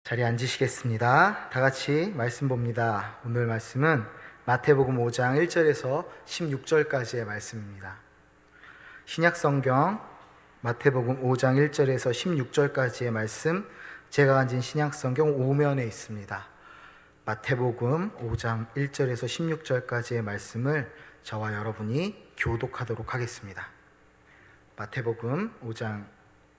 자리에 앉으시겠습니다. 다 같이 말씀 봅니다. 오늘 말씀은 마태복음 5장 1절에서 16절까지의 말씀입니다. 신약성경 마태복음 5장 1절에서 16절까지의 말씀, 제가 가진 신약성경 5면에 있습니다. 마태복음 5장 1절에서 16절까지의 말씀을 저와 여러분이 교독하도록 하겠습니다. 마태복음 5장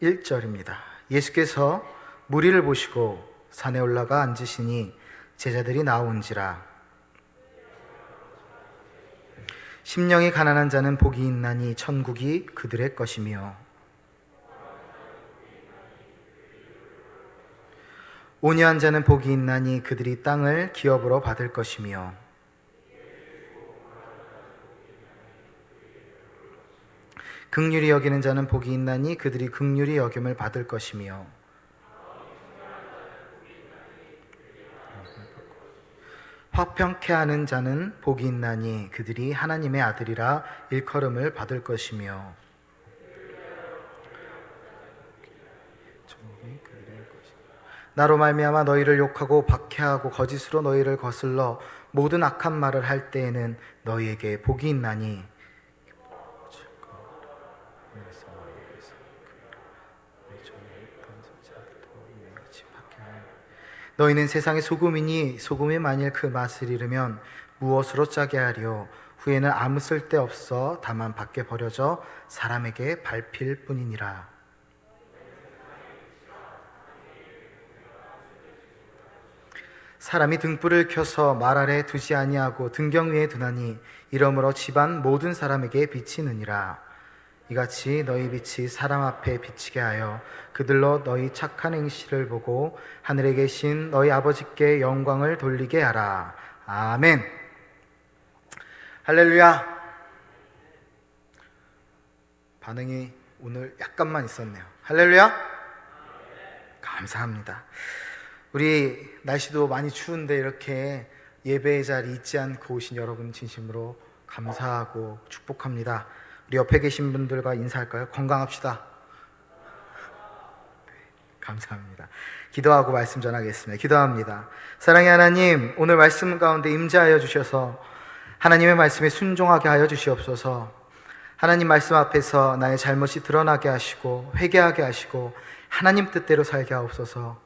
1절입니다. 예수께서 무리를 보시고 산에 올라가 앉으시니 제자들이 나온지라. 심령이 가난한 자는 복이 있나니 천국이 그들의 것이며, 온유한 자는 복이 있나니 그들이 땅을 기업으로 받을 것이며, 긍휼히 여기는 자는 복이 있나니 그들이 긍휼히 여김을 받을 것이며, 화평케 하는 자는 복이 있나니 그들이 하나님의 아들이라 일컬음을 받을 것이며, 나로 말미암아 너희를 욕하고 박해하고 거짓으로 너희를 거슬러 모든 악한 말을 할 때에는 너희에게 복이 있나니, 너희는 세상의 소금이니 소금이 만일 그 맛을 잃으면 무엇으로 짜게 하리요? 후에는 아무 쓸데없어 다만 밖에 버려져 사람에게 밟힐 뿐이니라. 사람이 등불을 켜서 말 아래 두지 아니하고 등경 위에 두나니 이러므로 집안 모든 사람에게 비치느니라. 이같이 너희 빛이 사람 앞에 비치게 하여 그들로 너희 착한 행실을 보고 하늘에 계신 너희 아버지께 영광을 돌리게 하라. 아멘. 할렐루야. 반응이 오늘 약간만 있었네요. 할렐루야. 감사합니다. 우리 날씨도 많이 추운데 이렇게 예배의 자리 잊지 않고 오신 여러분 진심으로 감사하고 축복합니다. 우리 옆에 계신 분들과 인사할까요? 건강합시다. 네, 감사합니다. 기도하고 말씀 전하겠습니다. 기도합니다. 사랑의 하나님, 오늘 말씀 가운데 임재하여 주셔서 하나님의 말씀에 순종하게 하여 주시옵소서. 하나님 말씀 앞에서 나의 잘못이 드러나게 하시고 회개하게 하시고 하나님 뜻대로 살게 하옵소서.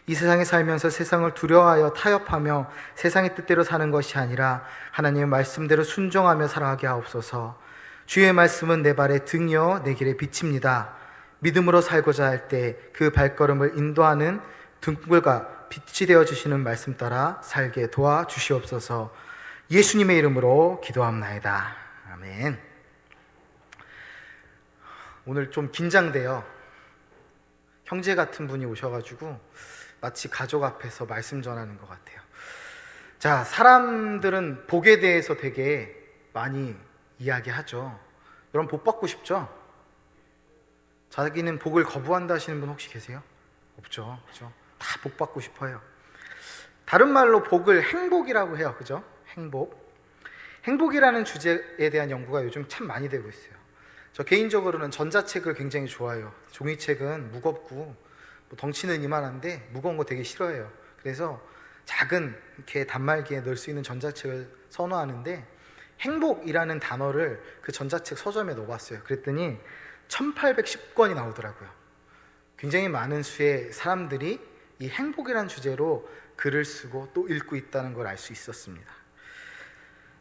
이 세상에 살면서 세상을 두려워하여 타협하며 세상의 뜻대로 사는 것이 아니라 하나님의 말씀대로 순종하며 살아가게 하옵소서. 주의 말씀은 내 발의 등이요 내 길의 빛입니다. 믿음으로 살고자 할 때 그 발걸음을 인도하는 등불과 빛이 되어주시는 말씀 따라 살게 도와주시옵소서. 예수님의 이름으로 기도합나이다. 아멘. 오늘 좀 긴장돼요. 형제 같은 분이 오셔가지고 마치 가족 앞에서 말씀 전하는 것 같아요. 자, 사람들은 복에 대해서 되게 많이 이야기하죠. 여러분 복 받고 싶죠? 자기는 복을 거부한다 하시는 분 혹시 계세요? 없죠. 그죠? 다 복 받고 싶어요. 다른 말로 복을 행복이라고 해요. 그죠? 행복. 행복이라는 주제에 대한 연구가 요즘 참 많이 되고 있어요. 저 개인적으로는 전자책을 굉장히 좋아해요. 종이책은 무겁고 뭐 덩치는 이만한데 무거운 거 되게 싫어해요. 그래서 작은 이렇게 단말기에 넣을 수 있는 전자책을 선호하는데, 행복이라는 단어를 그 전자책 서점에 넣어봤어요. 그랬더니 1810권이 나오더라고요. 굉장히 많은 수의 사람들이 이 행복이라는 주제로 글을 쓰고 또 읽고 있다는 걸 알 수 있었습니다.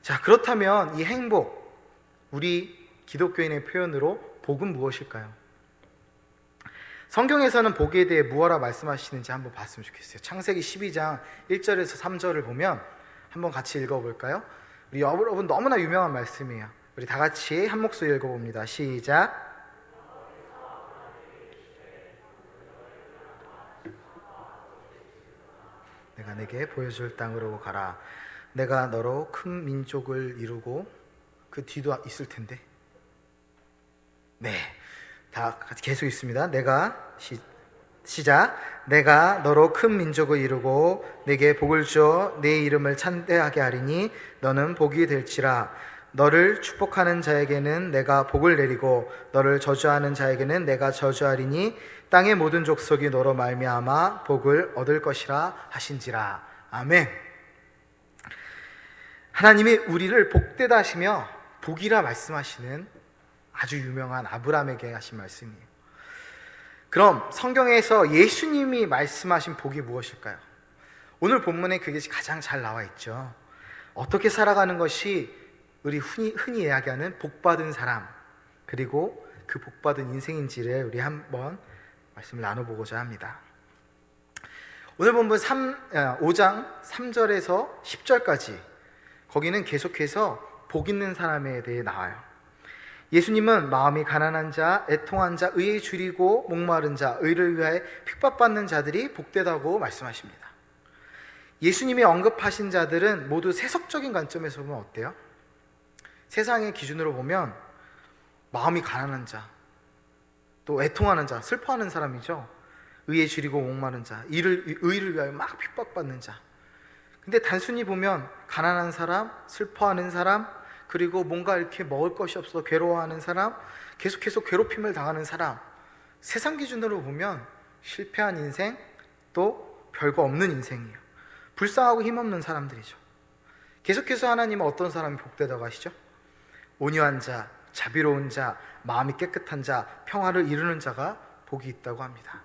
자, 그렇다면 이 행복, 우리 기독교인의 표현으로 복은 무엇일까요? 성경에서는 복에 대해 무엇라 말씀하시는지 한번 봤으면 좋겠어요. 창세기 12장 1절에서 3절을 보면 한번 같이 읽어볼까요? 우리 여러분 너무나 유명한 말씀이에요. 우리 다 같이 한 목소리 읽어봅니다. 시작. 내가 내게 보여줄 땅으로 가라. 내가 너로 큰 민족을 이루고, 그 뒤도 있을 텐데. 네, 다 같이 계속 있습니다. 시작. 내가 너로 큰 민족을 이루고 내게 복을 주어 내 이름을 찬대하게 하리니 너는 복이 될지라. 너를 축복하는 자에게는 내가 복을 내리고 너를 저주하는 자에게는 내가 저주하리니 땅의 모든 족속이 너로 말미암아 복을 얻을 것이라 하신지라. 아멘. 하나님이 우리를 복되다 하시며 복이라 말씀하시는 아주 유명한 아브라함에게 하신 말씀이에요. 그럼 성경에서 예수님이 말씀하신 복이 무엇일까요? 오늘 본문에 그게 가장 잘 나와 있죠. 어떻게 살아가는 것이 우리 흔히 이야기하는 복받은 사람, 그리고 그 복받은 인생인지를 우리 한번 말씀을 나눠보고자 합니다. 오늘 본문 5장 3절에서 10절까지 거기는 계속해서 복 있는 사람에 대해 나와요. 예수님은 마음이 가난한 자, 애통한 자, 의에 줄이고 목마른 자, 의를 위하여 핍박받는 자들이 복되다고 말씀하십니다. 예수님이 언급하신 자들은 모두 세속적인 관점에서 보면 어때요? 세상의 기준으로 보면 마음이 가난한 자, 또 애통하는 자, 슬퍼하는 사람이죠. 의에 줄이고 목마른 자, 의를 위하여 막 핍박받는 자. 근데 단순히 보면 가난한 사람, 슬퍼하는 사람, 그리고 뭔가 이렇게 먹을 것이 없어 괴로워하는 사람, 계속해서 괴롭힘을 당하는 사람, 세상 기준으로 보면 실패한 인생, 또 별거 없는 인생이에요. 불쌍하고 힘없는 사람들이죠. 계속해서 하나님은 어떤 사람이 복되다고 하시죠? 온유한 자, 자비로운 자, 마음이 깨끗한 자, 평화를 이루는 자가 복이 있다고 합니다.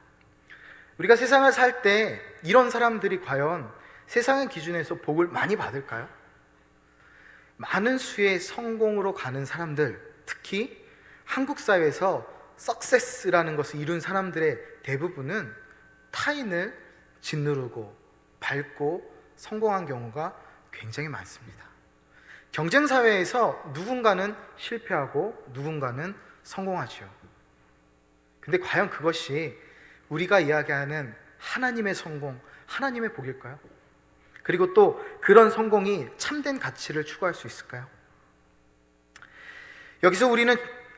우리가 세상을 살 때 이런 사람들이 과연 세상의 기준에서 복을 많이 받을까요? 많은 수의 성공으로 가는 사람들, 특히 한국 사회에서 석세스라는 것을 이룬 사람들의 대부분은 타인을 짓누르고 밟고 성공한 경우가 굉장히 많습니다. 경쟁 사회에서 누군가는 실패하고 누군가는 성공하죠. 근데 과연 그것이 우리가 이야기하는 하나님의 성공, 하나님의 복일까요? 그리고 또 그런 성공이 참된 가치를 추구할 수 있을까요? 여기서 우리는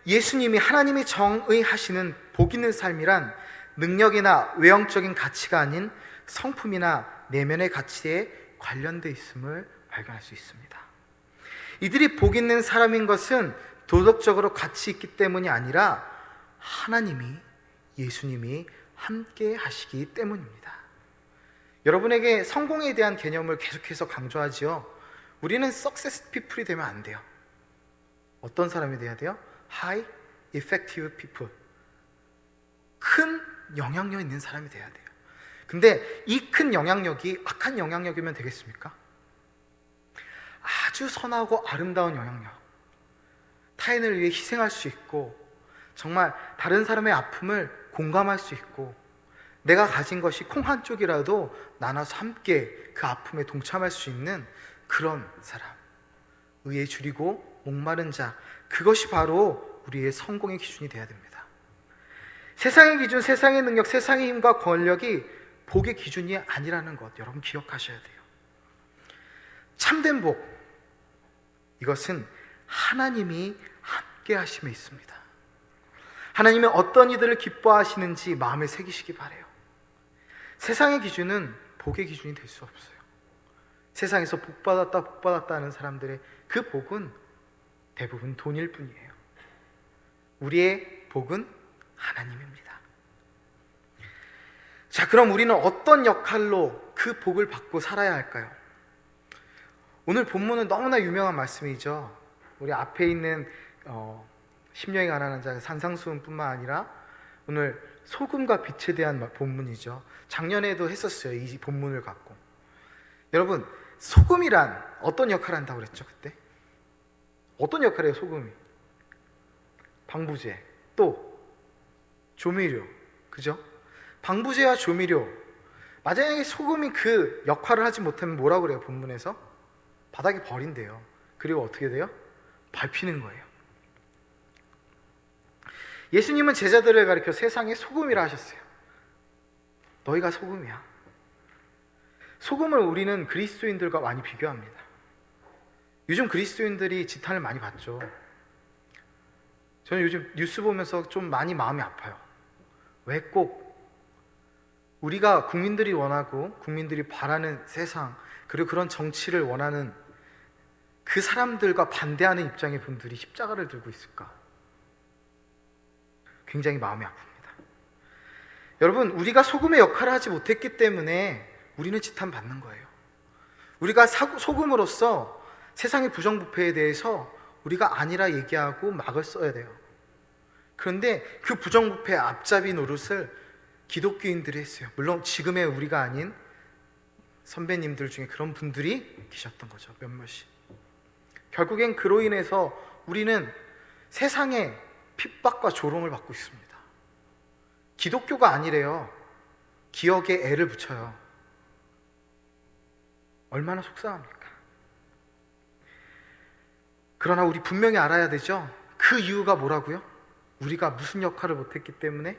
예수님이 하나님이 정의하시는 복 있는 삶이란 능력이나 외형적인 가치가 아닌 성품이나 내면의 가치에 관련되어 있음을 발견할 수 있습니다. 이들이 복 있는 사람인 것은 도덕적으로 가치 있기 때문이 아니라 하나님이, 예수님이 함께 하시기 때문입니다. 여러분에게 성공에 대한 개념을 계속해서 강조하지요. 우리는 success people이 되면 안 돼요. 어떤 사람이 돼야 돼요? high effective people. 큰 영향력 있는 사람이 돼야 돼요. 근데 이 큰 영향력이 악한 영향력이면 되겠습니까? 아주 선하고 아름다운 영향력, 타인을 위해 희생할 수 있고 정말 다른 사람의 아픔을 공감할 수 있고 내가 가진 것이 콩 한 쪽이라도 나눠서 함께 그 아픔에 동참할 수 있는 그런 사람, 의에 줄이고 목마른 자, 그것이 바로 우리의 성공의 기준이 되어야 됩니다. 세상의 기준, 세상의 능력, 세상의 힘과 권력이 복의 기준이 아니라는 것 여러분 기억하셔야 돼요. 참된 복, 이것은 하나님이 함께 하심에 있습니다. 하나님이 어떤 이들을 기뻐하시는지 마음에 새기시기 바라요. 세상의 기준은 복의 기준이 될 수 없어요. 세상에서 복받았다 하는 사람들의 그 복은 대부분 돈일 뿐이에요. 우리의 복은 하나님입니다. 자, 그럼 우리는 어떤 역할로 그 복을 받고 살아야 할까요? 오늘 본문은 너무나 유명한 말씀이죠. 우리 앞에 있는 심령이 가난한 자 산상수훈뿐만 아니라 오늘 소금과 빛에 대한 본문이죠. 작년에도 했었어요, 이 본문을 갖고. 여러분, 소금이란 어떤 역할을 한다고 그랬죠, 그때? 어떤 역할이에요, 소금이? 방부제, 또 조미료, 그죠? 방부제와 조미료. 만약에 소금이 그 역할을 하지 못하면 뭐라고 그래요, 본문에서? 바닥에 버린대요. 그리고 어떻게 돼요? 밟히는 거예요. 예수님은 제자들을 가리켜 세상의 소금이라 하셨어요. 너희가 소금이야. 소금을 우리는 그리스도인들과 많이 비교합니다. 요즘 그리스도인들이 지탄을 많이 받죠. 저는 요즘 뉴스 보면서 좀 많이 마음이 아파요. 왜 꼭 우리가 국민들이 원하고 국민들이 바라는 세상, 그리고 그런 정치를 원하는 그 사람들과 반대하는 입장의 분들이 십자가를 들고 있을까? 굉장히 마음이 아픕니다. 여러분, 우리가 소금의 역할을 하지 못했기 때문에 우리는 지탄받는 거예요. 우리가 소금으로서 세상의 부정부패에 대해서 우리가 아니라 얘기하고 막을 써야 돼요. 그런데 그 부정부패의 앞잡이 노릇을 기독교인들이 했어요. 물론 지금의 우리가 아닌 선배님들 중에 그런 분들이 계셨던 거죠. 몇몇이. 결국엔 그로 인해서 우리는 세상의 핍박과 조롱을 받고 있습니다. 기독교가 아니래요. 기억에 애를 붙여요. 얼마나 속상합니까? 그러나 우리 분명히 알아야 되죠. 그 이유가 뭐라고요? 우리가 무슨 역할을 못했기 때문에?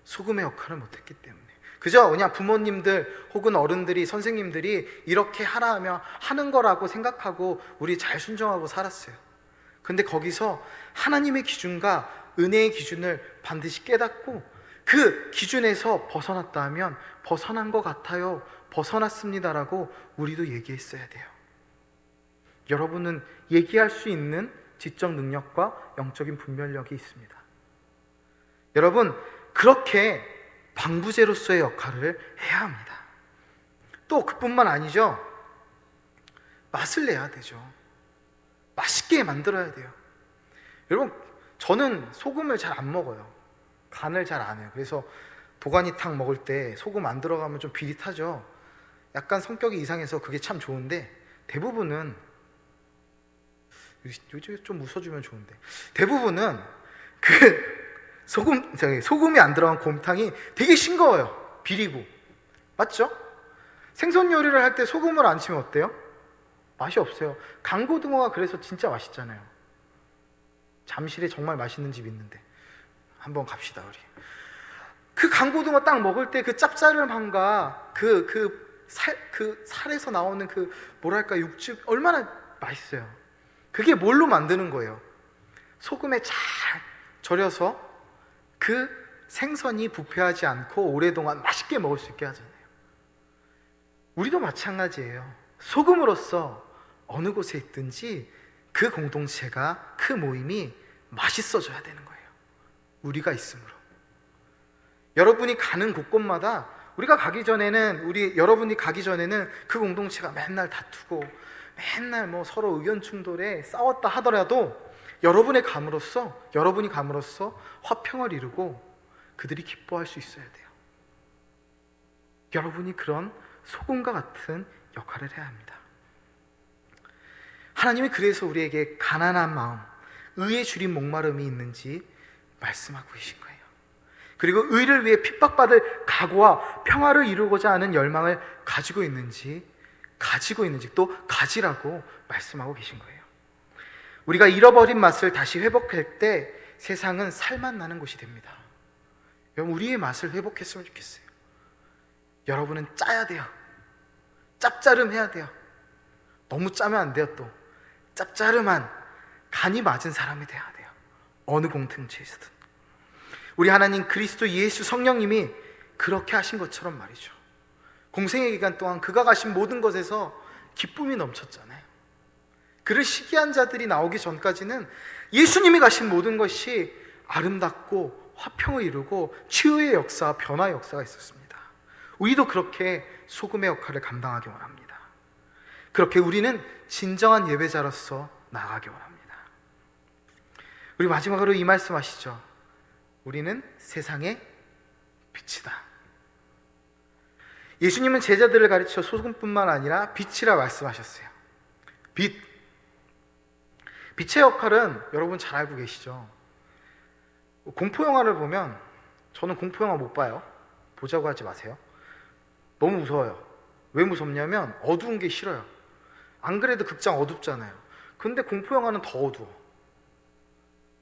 소금의 역할을 못했기 때문에. 그죠? 그냥 부모님들 혹은 어른들이, 선생님들이 이렇게 하라 하면 하는 거라고 생각하고 우리 잘 순종하고 살았어요. 근데 거기서 하나님의 기준과 은혜의 기준을 반드시 깨닫고 그 기준에서 벗어났다 하면 벗어난 것 같아요, 벗어났습니다라고 우리도 얘기했어야 돼요. 여러분은 얘기할 수 있는 지적 능력과 영적인 분별력이 있습니다. 여러분, 그렇게 방부제로서의 역할을 해야 합니다. 또 그뿐만 아니죠. 맛을 내야 되죠. 맛있게 만들어야 돼요. 여러분, 저는 소금을 잘 안 먹어요. 간을 잘 안 해요. 그래서 도가니탕 먹을 때 소금 안 들어가면 좀 비릿하죠. 약간 성격이 이상해서 그게 참 좋은데, 대부분은 요즘에 좀 웃어주면 좋은데, 대부분은 그 소금이 안 들어간 곰탕이 되게 싱거워요. 비리고. 맞죠? 생선 요리를 할 때 소금을 안 치면 어때요? 맛이 없어요. 강고등어가 그래서 진짜 맛있잖아요. 잠실에 정말 맛있는 집 있는데 한번 갑시다 우리. 그 강고등어 딱 먹을 때 그 짭짤함과 그 살에서 나오는 그 뭐랄까 육즙 얼마나 맛있어요. 그게 뭘로 만드는 거예요? 소금에 잘 절여서 그 생선이 부패하지 않고 오랫동안 맛있게 먹을 수 있게 하잖아요. 우리도 마찬가지예요. 소금으로서 어느 곳에 있든지 그 공동체가, 그 모임이 맛있어져야 되는 거예요. 우리가 있으므로. 여러분이 가는 곳곳마다 우리가 가기 전에는, 여러분이 가기 전에는 그 공동체가 맨날 다투고 맨날 뭐 서로 의견 충돌에 싸웠다 하더라도 여러분이 감으로써 화평을 이루고 그들이 기뻐할 수 있어야 돼요. 여러분이 그런 소금과 같은 역할을 해야 합니다. 하나님이 그래서 우리에게 가난한 마음, 의에 줄인 목마름이 있는지 말씀하고 계신 거예요. 그리고 의를 위해 핍박받을 각오와 평화를 이루고자 하는 열망을 가지고 있는지 또 가지라고 말씀하고 계신 거예요. 우리가 잃어버린 맛을 다시 회복할 때 세상은 살맛 나는 곳이 됩니다. 여러분, 우리의 맛을 회복했으면 좋겠어요. 여러분은 짜야 돼요. 짭짜름해야 돼요. 너무 짜면 안 돼요. 또 짭짜름한 간이 맞은 사람이 돼야 돼요. 어느 공동체에서든. 우리 하나님 그리스도 예수 성령님이 그렇게 하신 것처럼 말이죠. 공생의 기간 동안 그가 가신 모든 것에서 기쁨이 넘쳤잖아요. 그를 시기한 자들이 나오기 전까지는 예수님이 가신 모든 것이 아름답고 화평을 이루고 치유의 역사, 변화의 역사가 있었습니다. 우리도 그렇게 소금의 역할을 감당하기 원합니다. 그렇게 우리는 진정한 예배자로서 나아가기 원합니다. 우리 마지막으로 이 말씀 하시죠. 우리는 세상의 빛이다. 예수님은 제자들을 가르쳐 소금뿐만 아니라 빛이라 말씀하셨어요. 빛의 역할은 여러분 잘 알고 계시죠? 공포영화를 보면, 저는 공포영화 못 봐요. 보자고 하지 마세요. 너무 무서워요. 왜 무섭냐면 어두운 게 싫어요. 안 그래도 극장 어둡잖아요. 근데 공포영화는 더 어두워.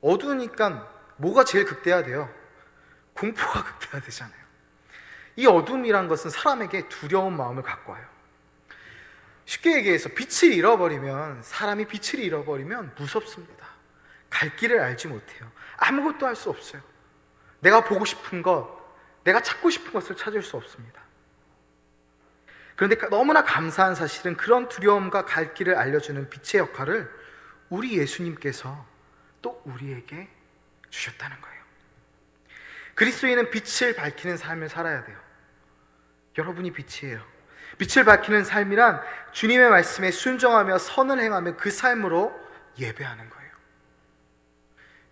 어두우니까 뭐가 제일 극대화돼요? 공포가 극대화되잖아요. 이 어둠이란 것은 사람에게 두려운 마음을 갖고 와요. 쉽게 얘기해서 사람이 빛을 잃어버리면 무섭습니다. 갈 길을 알지 못해요. 아무것도 할 수 없어요. 내가 보고 싶은 것, 내가 찾고 싶은 것을 찾을 수 없습니다. 그런데 너무나 감사한 사실은 그런 두려움과 갈 길을 알려주는 빛의 역할을 우리 예수님께서 또 우리에게 주셨다는 거예요. 그리스도인은 빛을 밝히는 삶을 살아야 돼요. 여러분이 빛이에요. 빛을 밝히는 삶이란 주님의 말씀에 순종하며 선을 행하며 그 삶으로 예배하는 거예요.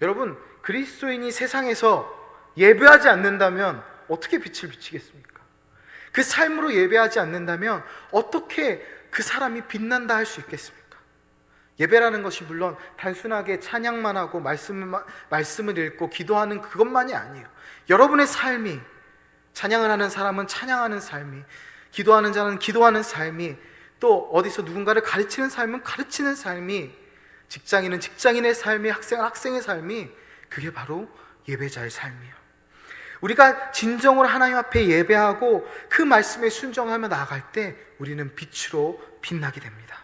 여러분, 그리스도인이 세상에서 예배하지 않는다면 어떻게 빛을 비치겠습니까? 그 삶으로 예배하지 않는다면 어떻게 그 사람이 빛난다 할 수 있겠습니까? 예배라는 것이 물론 단순하게 찬양만 하고 말씀을 읽고 기도하는 그것만이 아니에요. 여러분의 삶이, 찬양을 하는 사람은 찬양하는 삶이, 기도하는 자는 기도하는 삶이, 또 어디서 누군가를 가르치는 삶은 가르치는 삶이, 직장인은 직장인의 삶이, 학생은 학생의 삶이, 그게 바로 예배자의 삶이에요. 우리가 진정으로 하나님 앞에 예배하고 그 말씀에 순종하며 나아갈 때 우리는 빛으로 빛나게 됩니다.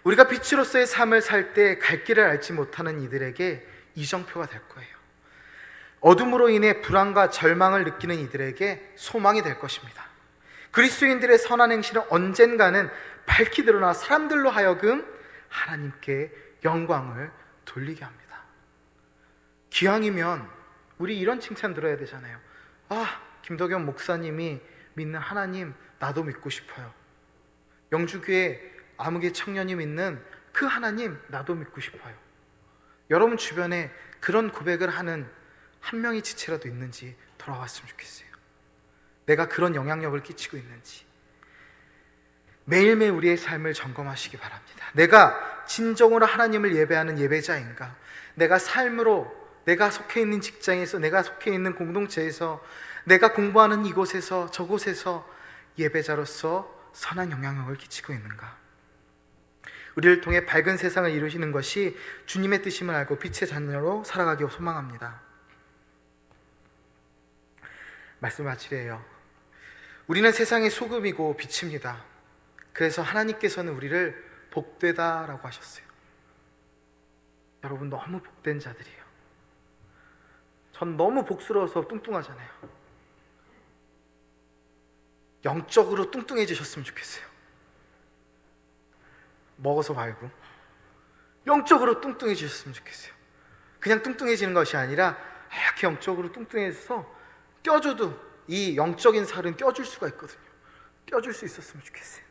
우리가 빛으로서의 삶을 살 때 갈 길을 알지 못하는 이들에게 이정표가 될 거예요. 어둠으로 인해 불안과 절망을 느끼는 이들에게 소망이 될 것입니다. 그리스도인들의 선한 행실은 언젠가는 밝히 드러나 사람들로 하여금 하나님께 영광을 돌리게 합니다. 기왕이면 우리 이런 칭찬 들어야 되잖아요. 김덕현 목사님이 믿는 하나님 나도 믿고 싶어요. 영주교회 아무개 청년이 믿는 그 하나님 나도 믿고 싶어요. 여러분 주변에 그런 고백을 하는 한 명의 지체라도 있는지 돌아왔으면 좋겠어요. 내가 그런 영향력을 끼치고 있는지 매일매일 우리의 삶을 점검하시기 바랍니다. 내가 진정으로 하나님을 예배하는 예배자인가? 내가 삶으로, 내가 속해 있는 직장에서, 내가 속해 있는 공동체에서, 내가 공부하는 이곳에서 저곳에서 예배자로서 선한 영향력을 끼치고 있는가? 우리를 통해 밝은 세상을 이루시는 것이 주님의 뜻임을 알고 빛의 자녀로 살아가기 소망합니다. 말씀 마치래요. 우리는 세상의 소금이고 빛입니다. 그래서 하나님께서는 우리를 복되다라고 하셨어요. 여러분 너무 복된 자들이에요. 전 너무 복스러워서 뚱뚱하잖아요. 영적으로 뚱뚱해지셨으면 좋겠어요. 먹어서 말고 영적으로 뚱뚱해지셨으면 좋겠어요. 그냥 뚱뚱해지는 것이 아니라 이렇게 영적으로 뚱뚱해져서 껴줘도 이 영적인 살은 껴줄 수가 있거든요. 껴줄 수 있었으면 좋겠어요.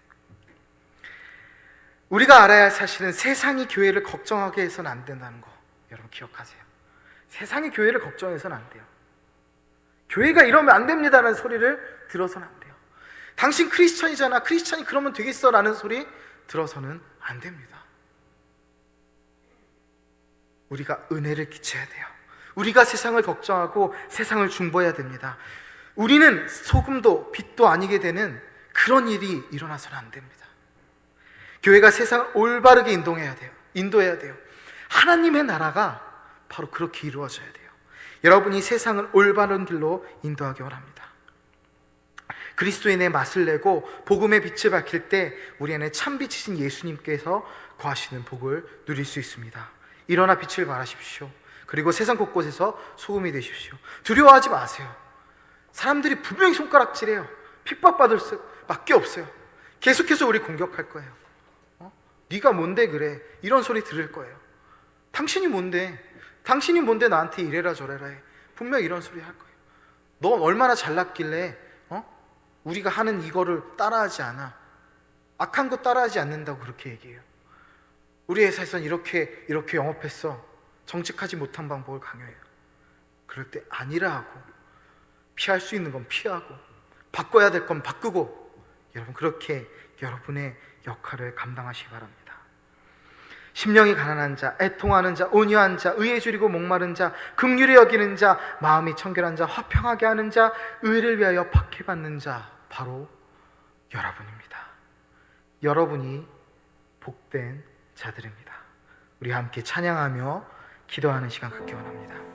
우리가 알아야 할 사실은 세상이 교회를 걱정하게 해서는 안 된다는 거 여러분 기억하세요. 세상이 교회를 걱정해서는 안 돼요. 교회가 이러면 안 됩니다라는 소리를 들어서는 안 돼요. 당신 크리스천이잖아, 크리스천이 그러면 되겠어 라는 소리 들어서는 안 됩니다. 우리가 은혜를 끼쳐야 돼요. 우리가 세상을 걱정하고 세상을 중보해야 됩니다. 우리는 소금도 빛도 아니게 되는 그런 일이 일어나서는 안 됩니다. 교회가 세상을 올바르게 인도해야 돼요. 하나님의 나라가 바로 그렇게 이루어져야 돼요. 여러분이 세상을 올바른 길로 인도하기 원합니다. 그리스도인의 맛을 내고 복음의 빛을 밝힐 때 우리 안에 참빛이신 예수님께서 거하시는 복을 누릴 수 있습니다. 일어나 빛을 발하십시오. 그리고 세상 곳곳에서 소금이 되십시오. 두려워하지 마세요. 사람들이 분명히 손가락질해요. 핍박받을 수밖에 없어요. 계속해서 우리 공격할 거예요. 네가 뭔데 그래? 이런 소리 들을 거예요. 당신이 뭔데? 당신이 뭔데 나한테 이래라 저래라 해? 분명히 이런 소리 할 거예요. 너 얼마나 잘났길래 우리가 하는 이거를 따라하지 않아? 악한 거 따라하지 않는다고 그렇게 얘기해요. 우리 회사에서는 이렇게 영업했어. 정직하지 못한 방법을 강요해요. 그럴 때 아니라 하고 피할 수 있는 건 피하고 바꿔야 될 건 바꾸고 여러분 그렇게 여러분의 역할을 감당하시기 바랍니다. 심령이 가난한 자, 애통하는 자, 온유한 자, 의에 줄이고 목마른 자, 긍휼히 여기는 자, 마음이 청결한 자, 화평하게 하는 자, 의를 위하여 박해받는 자, 바로 여러분입니다. 여러분이 복된 자들입니다. 우리 함께 찬양하며 기도하는 시간 갖기 원합니다.